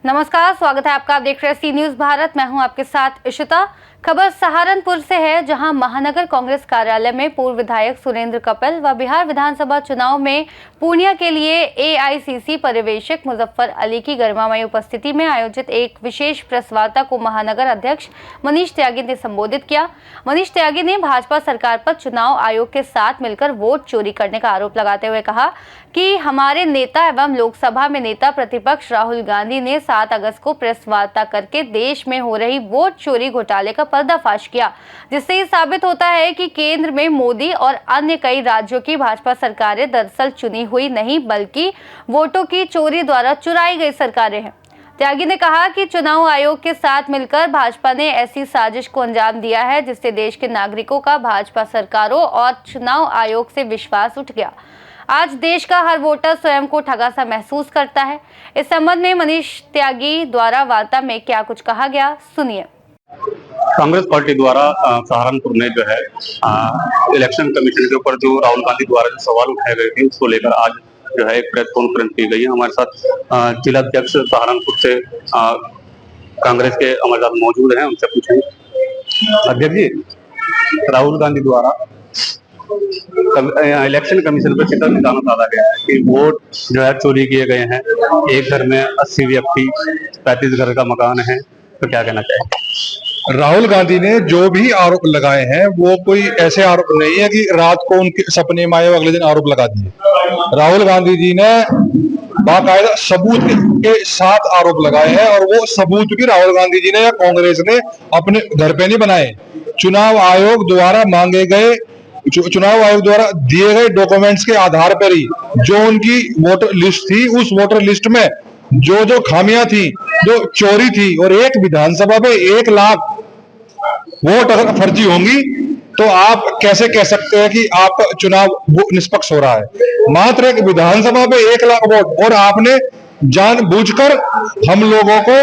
नमस्कार, स्वागत है आपका। आप देख रहे हैं सी न्यूज भारत। मैं हूं आपके साथ इशिता। खबर सहारनपुर से है, जहां महानगर कांग्रेस कार्यालय में पूर्व विधायक सुरेंद्र कपिल व बिहार विधानसभा चुनाव में पूर्णिया के लिए एआईसीसी पर्यवेक्षक मुजफ्फर अली की गरिमामयी उपस्थिति में आयोजित एक विशेष प्रेस वार्ता को महानगर अध्यक्ष मनीष त्यागी ने संबोधित किया। मनीष त्यागी ने भाजपा सरकार पर चुनाव आयोग के साथ मिलकर वोट चोरी करने का आरोप लगाते हुए कहा कि हमारे नेता एवं लोकसभा में नेता प्रतिपक्ष राहुल गांधी ने 7 अगस्त को प्रेस वार्ता करके देश में हो रही वोट चोरी घोटाले का पर्दाफाश किया, जिससे ये साबित होता है कि केंद्र में मोदी और अन्य कई राज्यों की भाजपा सरकारें दरअसल चुनी हुई नहीं बल्कि वोटों की चोरी द्वारा चुराई गई सरकारें हैं। त्यागी ने कहा कि चुनाव आयोग के साथ मिलकर भाजपा ने ऐसी साजिश को अंजाम दिया है जिससे देश के नागरिकों का भाजपा सरकारों और चुनाव आयोग से विश्वास उठ गया। आज देश का हर वोटर स्वयं को ठगा सा महसूस करता है। इस संबंध में मनीष त्यागी द्वारा वार्ता में क्या कुछ कहा गया, सुनिए। कांग्रेस पार्टी द्वारा सहारनपुर में जो है इलेक्शन कमीशन के ऊपर जो राहुल गांधी द्वारा जो सवाल उठाए गए थे उसको लेकर आज जो है एक प्रेस कॉन्फ्रेंस की गई है। हमारे साथ जिला अध्यक्ष सहारनपुर से कांग्रेस के अमरजाद मौजूद हैं, उनसे पूछेंगे। अध्यक्ष जी, राहुल गांधी द्वारा इलेक्शन कमीशन पर चित्र निकालना चाहा गया है कि वोट जो है चोरी किए गए हैं, एक घर में 80 व्यक्ति, 35 घर का मकान है, तो क्या कहना चाहिए? राहुल गांधी ने जो भी आरोप लगाए हैं वो कोई ऐसे आरोप नहीं है कि रात को उनके सपने में आए अगले दिन आरोप लगा दिए। राहुल गांधी जी ने बाकायदा सबूत के साथ आरोप लगाए हैं और वो सबूत भी राहुल गांधी जी ने या कांग्रेस ने अपने घर पे नहीं बनाए। चुनाव आयोग द्वारा मांगे गए, चुनाव आयोग द्वारा दिए गए डॉक्यूमेंट्स के आधार पर ही जो उनकी वोटर लिस्ट थी, उस वोटर लिस्ट में जो जो खामियां थी, जो चोरी थी, और एक विधानसभा में 1 लाख वोट अगर फर्जी होंगी तो आप कैसे कह सकते हैं कि आप चुनाव निष्पक्ष हो रहा है। मात्र एक विधानसभा में 1 लाख वोट, और आपने जानबूझकर हम लोगों को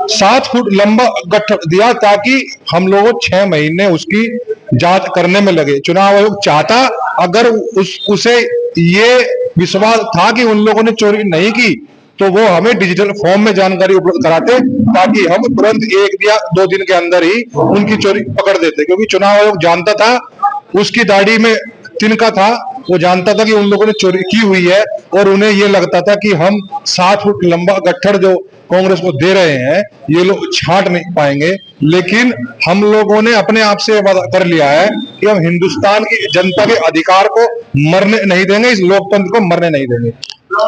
7 फुट लंबा गठर दिया ताकि हम लोगों 6 महीने उसकी जांच करने में लगे। चुनाव आयोग चाहता, अगर उसे ये विश्वास था कि उन लोगों ने चोरी नहीं की, तो वो हमें डिजिटल फॉर्म में जानकारी उपलब्ध कराते ताकि हम तुरंत 1 या 2 दिन के अंदर ही उनकी चोरी पकड़ देते। क्योंकि चुनाव आयोग जानता था, उसकी दाढ़ी में तिनका था, वो जानता था कि उन लोगों ने चोरी की हुई है, और उन्हें ये लगता था कि हम 7 फुट लंबा गट्ठर जो कांग्रेस को दे रहे हैं ये लोग छांट नहीं पाएंगे। लेकिन हम लोगों ने अपने आप से वादा कर लिया है कि हम हिंदुस्तान की जनता के अधिकार को मरने नहीं देंगे, इस लोकतंत्र को मरने नहीं देंगे।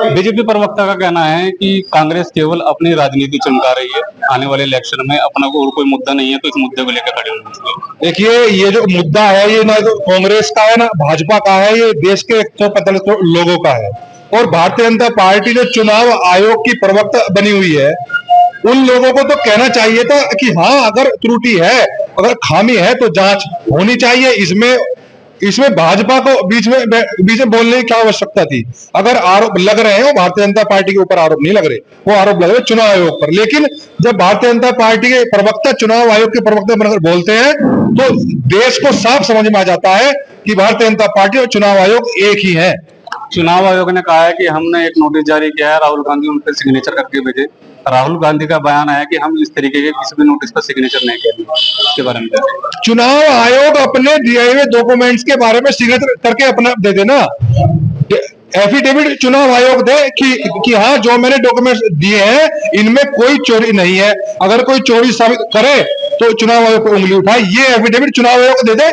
बीजेपी प्रवक्ता का कहना है कि कांग्रेस केवल अपनी राजनीति चमका रही है, आने वाले इलेक्शन में अपना और कोई मुद्दा नहीं है तो इस मुद्दे को लेकर खड़े होंगे। देखिए, ये जो मुद्दा है ये ना तो कांग्रेस का है ना भाजपा का है, ये देश के 145 करोड़ लोगों का है। और भारतीय जनता पार्टी जो चुनाव आयोग की प्रवक्ता बनी हुई है, उन लोगों को तो कहना चाहिए था कि हाँ, अगर त्रुटि है, अगर खामी है तो जांच होनी चाहिए। इसमें भाजपा को बीच में बोलने की क्या आवश्यकता थी? अगर आरोप लग रहे हैं वो भारतीय जनता पार्टी के ऊपर आरोप नहीं लग रहे, वो आरोप लग रहे चुनाव आयोग पर। लेकिन जब भारतीय जनता पार्टी के प्रवक्ता चुनाव आयोग के प्रवक्ता बनकर बोलते हैं तो देश को साफ समझ में आ जाता है कि भारतीय जनता पार्टी और चुनाव आयोग एक ही है। चुनाव आयोग ने कहा है कि हमने एक नोटिस जारी किया है, राहुल गांधी उन पर सिग्नेचर करके भेजे। राहुल गांधी का बयान है कि हम इस तरीके के किसी भी नोटिस पर सिग्नेचर नहीं करेंगे। इसके बारे में चुनाव आयोग अपने दिए हुए डॉक्यूमेंट्स के बारे में सिग्नेचर करके अपना दे देना, एफिडेविट चुनाव आयोग दे कि हाँ, जो मैंने डॉक्यूमेंट्स दिए हैं इनमें कोई चोरी नहीं है। अगर कोई चोरी साबित करे तो चुनाव आयोग पर उंगली उठाए, ये एफिडेविट चुनाव आयोग को दे दे।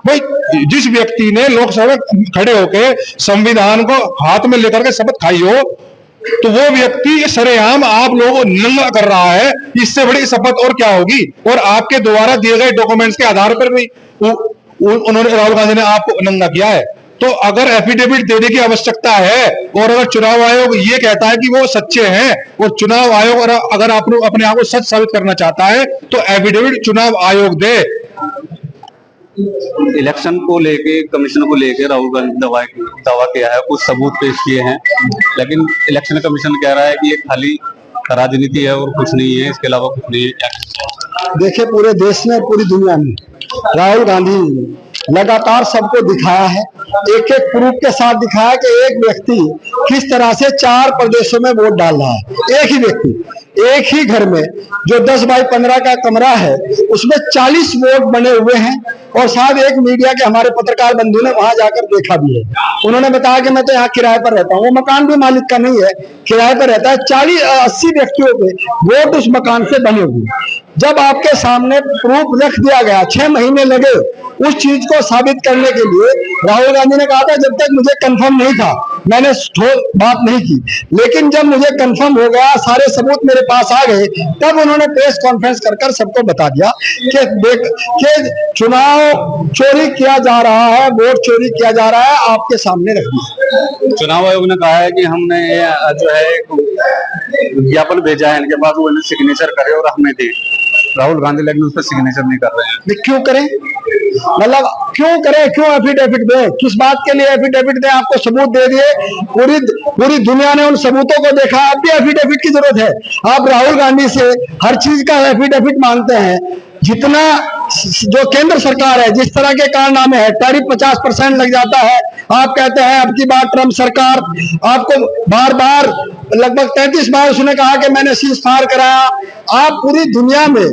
भाई, जिस व्यक्ति ने लोकसभा में खड़े होकर संविधान को हाथ में लेकर के शपथ खाई हो, तो वो व्यक्ति सरेआम आप लोगों को नंगा कर रहा है। इससे बड़ी शपथ और क्या होगी? और आपके द्वारा दिए गए डॉक्यूमेंट्स के आधार पर भी उन्होंने, राहुल गांधी ने आपको नंगा किया है। तो अगर एफिडेविट देने की आवश्यकता है और अगर चुनाव आयोग ये कहता है कि वो सच्चे हैं, और चुनाव आयोग अगर आप अपने आप को सच साबित करना चाहता है तो एफिडेविट चुनाव आयोग दे। इलेक्शन को लेके, कमीशन को लेके राहुल गांधी दावा किया है, कुछ सबूत पेश किए हैं, लेकिन इलेक्शन कमीशन कह रहा है कि ये खाली राजनीति है और कुछ नहीं है, इसके अलावा कुछ नहीं है। देखिए, पूरे देश में, पूरी दुनिया में राहुल गांधी ने लगातार सबको दिखाया है, एक एक प्रूफ के साथ दिखाया कि एक व्यक्ति किस तरह से 4 प्रदेशों में वोट डाल रहा है। एक ही व्यक्ति एक ही घर में, जो 10 बाई 15 का कमरा है उसमें 40 वोट बने हुए हैं। और साथ एक मीडिया के हमारे पत्रकार बंधु ने वहां जाकर देखा भी है। उन्होंने बताया कि मैं तो यहाँ किराए पर रहता हूँ, वो मकान भी मालिक का नहीं है, किराए पर रहता है। 40-80 व्यक्तियों के वोट उस मकान से बने हुए। जब आपके सामने प्रूफ रख दिया गया, 6 महीने लगे उस चीज को साबित करने के लिए। राहुल गांधी ने कहा था जब तक मुझे कंफर्म नहीं था मैंने बात नहीं की, लेकिन जब मुझे कंफर्म हो गया, सारे सबूत मेरे पास आ गए, तब उन्होंने प्रेस कॉन्फ्रेंस कर सबको बता दिया कि चुनाव चोरी किया जा रहा है, वोट चोरी किया जा रहा है, आपके सामने रख दिया। चुनाव आयोग ने कहा है कि हमने जो है विज्ञापन भेजा है इनके पास, वो इन्हें सिग्नेचर करे और हमें दे। राहुल गांधी लेकिन उस पर सिग्नेचर नहीं कर रहे हैं। क्यों करें? मतलब क्यों करें? क्यों एफिडेविट दें? किस बात के लिए एफिडेविट दें? आपको सबूत दे दिए, पूरी दुनिया ने उन सबूतों को देखा, अब भी एफिडेविट की जरूरत है? आप राहुल गांधी से हर चीज का एफिडेविट मांगते हैं। जितना जो केंद्र सरकार है, जिस तरह के कारनामे हैं, टैरिफ 50% लग जाता है। आप कहते हैं अब की बार ट्रम्प सरकार, आपको बार बार लगभग 33 बार उसने कहा कि मैंने सीज फायर कराया। आप पूरी दुनिया में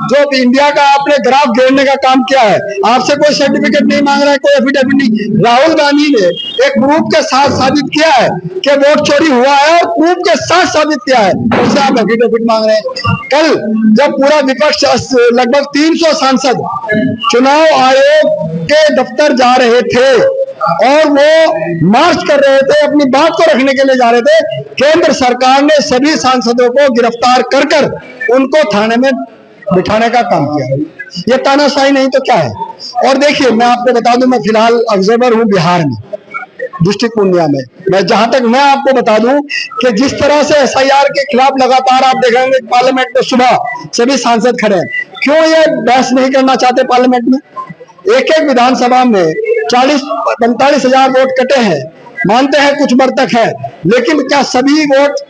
जो इंडिया का आपने ग्राफ गिरने का काम किया है, आपसे कोई सर्टिफिकेट नहीं मांग रहा है, कोई एफिडेविट नहीं। राहुल गांधी ने एक प्रूफ के साथ साबित किया है कि वोट चोरी हुआ है, और प्रूफ के साथ साबित किया है, उससे आप एफिडेविट मांग रहे हैं। कल जब पूरा विपक्ष लगभग 300 सांसद चुनाव आयोग के दफ्तर जा रहे थे और वो मार्च कर रहे थे, अपनी बात को रखने के लिए जा रहे थे, केंद्र सरकार ने सभी सांसदों को गिरफ्तार कर उनको थाने में बिठाने का काम किया। ये तानाशाही नहीं तो क्या है? और देखिए, मैं आपको बता दूं, मैं फिलहाल ऑब्जर्वर हूं बिहार में, डिस्ट्रिक्ट पूर्णिया में। मैं जहां तक मैं आपको बता दूं कि जिस तरह से SIR के खिलाफ लगातार आप देखेंगे पार्लियामेंट में सुबह सभी सांसद खड़े हैं। क्यों ये बहस नहीं करना चाहते पार्लियामेंट में? एक एक विधानसभा में 40-45 हजार वोट कटे हैं, मानते हैं कुछ बर्तक है, लेकिन क्या सभी वोट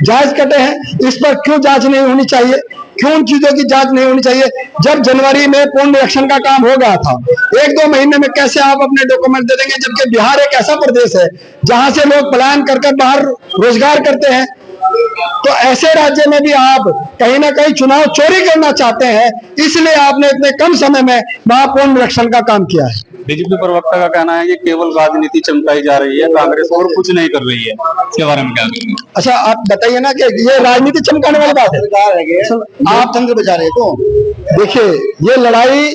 जायज कटे हैं? इस पर क्यों जांच नहीं होनी चाहिए? क्यों उन चीजों की जांच नहीं होनी चाहिए? जब जनवरी में पूर्ण निरीक्षण का काम हो गया था, 1-2 महीने में कैसे आप अपने डॉक्यूमेंट दे देंगे? जबकि बिहार एक ऐसा प्रदेश है जहां से लोग पलायन कर बाहर रोजगार करते हैं। तो ऐसे राज्य में भी आप कहीं ना कहीं चुनाव चोरी करना चाहते हैं, इसलिए आपने इतने कम समय में वहां पूर्ण निरीक्षण का काम किया है। बीजेपी प्रवक्ता का कहना है कि केवल राजनीति चमकाई जा रही है, कांग्रेस और कुछ नहीं कर रही है। इसके बारे में क्या कहेंगे? अच्छा, आप बताइए ना कि ये राजनीति चमकाने वाली बात है। आप तंत्र बचा रहे तो देखिए, ये लड़ाई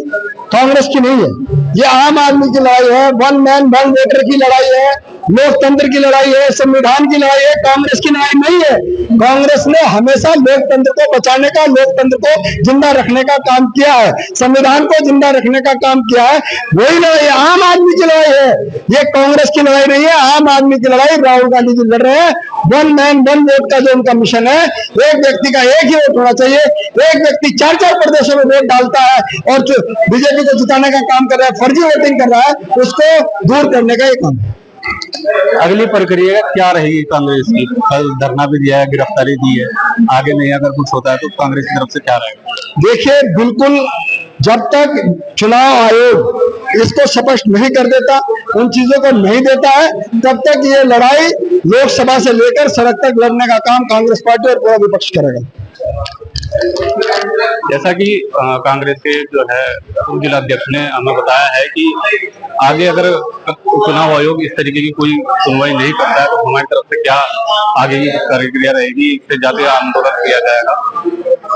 कांग्रेस की नहीं है, ये आम आदमी की लड़ाई है, वन मैन वन वोटर की लड़ाई है, लोकतंत्र की लड़ाई है, संविधान की लड़ाई है, कांग्रेस की लड़ाई नहीं है। कांग्रेस ने हमेशा लोकतंत्र को बचाने का, लोकतंत्र को जिंदा रखने का काम किया है, संविधान को जिंदा रखने का काम किया है। वही लड़ाई आम आदमी की लड़ाई है, ये कांग्रेस की लड़ाई नहीं है। आम आदमी की लड़ाई राहुल गांधी जी लड़ रहे हैं। वन मैन वन वोट का जो उनका मिशन है, एक व्यक्ति का एक ही वोट होना चाहिए। एक व्यक्ति 4-4 प्रदेशों में वोट डालता है और बीजेपी को जिताने का काम कर रहा है, फर्जी वोटिंग कर रहा है, उसको दूर करने का ये काम है। अगली प्रक्रिया क्या रहेगी कांग्रेस की? कल धरना भी दिया है, गिरफ्तारी दी है, आगे नहीं अगर कुछ होता है तो कांग्रेस की तरफ से क्या रहेगा? देखिए, बिल्कुल जब तक चुनाव आयोग इसको स्पष्ट नहीं कर देता, उन चीजों को नहीं देता है, तब तक ये लड़ाई लोकसभा से लेकर सड़क तक लड़ने का काम कांग्रेस पार्टी और पूरा विपक्ष करेगा। जैसा कि कांग्रेस के जो है जिला अध्यक्ष ने हमें बताया है कि आगे अगर चुनाव आयोग इस तरीके की कोई सुनवाई नहीं करता है तो हमारी तरफ से क्या आगे की प्रक्रिया रहेगी, इससे ज्यादा आंदोलन किया जाएगा।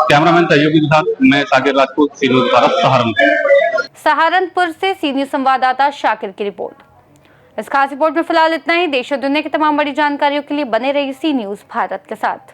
कैमरामैन सहयोगी के साथ मैं साकिर राजपूत, सी न्यूज़ भारत, सहारनपुर। सहारनपुर से सी न्यूज़ संवाददाता शाकिर की रिपोर्ट। इस खास रिपोर्ट में फिलहाल इतना ही। देश और दुनिया की तमाम बड़ी जानकारियों के लिए बने रहिए सी न्यूज़ भारत के साथ।